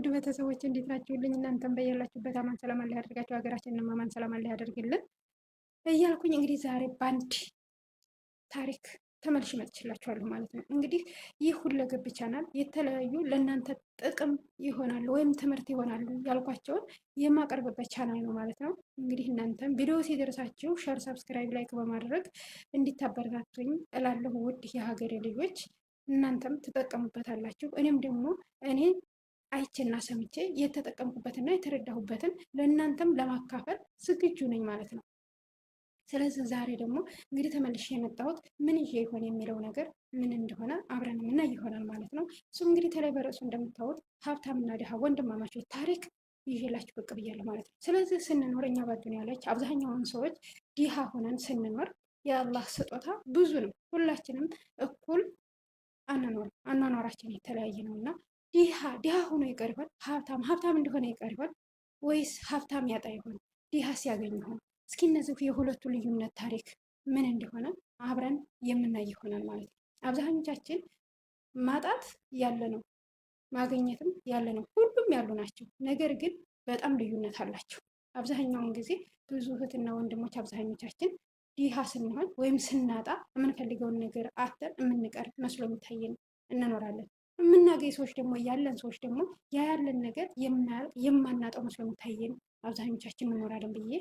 ውድ ቤተሰቦች እንዴት ናችሁልኝ? እናንተም በያላችሁበት አማን ሰላም አላህ ያደርጋችሁ፣ ሀገራችንንም አማን ሰላም አላህ ያደርግልን እያልኩኝ እንግዲህ ዛሬ ባንድ ታሪክ ተመልሼ መጥቼላችኋለሁ ማለት ነው። እንግዲህ ይህ ሁለገብ ቻናል የተለያዩ ለእናንተ ጥቅም ይሆናሉ ወይም ትምህርት ይሆናሉ ያልኳቸውን የማቀርብበት ቻናል ነው ማለት ነው። እንግዲህ እናንተም ቪዲዮ ሲደርሳችሁ ሸር፣ ሰብስክራይብ፣ ላይክ በማድረግ እንዲታበረታቱኝ እላለሁ ውድ የሀገሬ ልጆች። እናንተም ትጠቀሙበታላችሁ። እኔም ደግሞ እኔ አይቼና ሰምቼ የተጠቀምኩበትና የተረዳሁበትን ለእናንተም ለማካፈል ዝግጁ ነኝ ማለት ነው። ስለዚህ ዛሬ ደግሞ እንግዲህ ተመልሼ የመጣሁት ምን ይዤ ይሆን የሚለው ነገር ምን እንደሆነ አብረን የምናይ ይሆናል ማለት ነው። እሱም እንግዲህ ተለይ በርዕሱ እንደምታዩት ሀብታምና ድሃ ወንድማማቾች ታሪክ ይዤላችሁ ብቅ ብያለሁ ማለት ነው። ስለዚህ ስንኖር እኛ በዱንያ ላይ አብዛኛውን ሰዎች ድሃ ሆነን ስንኖር የአላህ ስጦታ ብዙ ነው። ሁላችንም እኩል አኗኗራችን የተለያየ ነው እና ድሃ ሆኖ ይቀር ይሆን? ሀብታም እንደሆነ ይቀር ይሆን? ወይስ ሀብታም ያጣ ይሆን? ድሃ ሲያገኝ ይሆን? እስኪ እነዚህ የሁለቱ ልዩነት ታሪክ ምን እንደሆነ አብረን የምናይ ይሆናል ማለት ነው። አብዛኞቻችን ማጣት ያለ ነው፣ ማግኘትም ያለ ነው። ሁሉም ያሉ ናቸው። ነገር ግን በጣም ልዩነት አላቸው። አብዛኛውን ጊዜ ብዙ እህትና ወንድሞች አብዛኞቻችን ድሃ ስንሆን ወይም ስናጣ የምንፈልገውን ነገር አተን የምንቀር መስሎ የሚታየን እንኖራለን። የምናገኝ ሰዎች ደግሞ ያለን ሰዎች ደግሞ ያለን ነገር የማናጣው መስሎ የሚታየን አብዛኞቻችን እንኖራለን ብዬ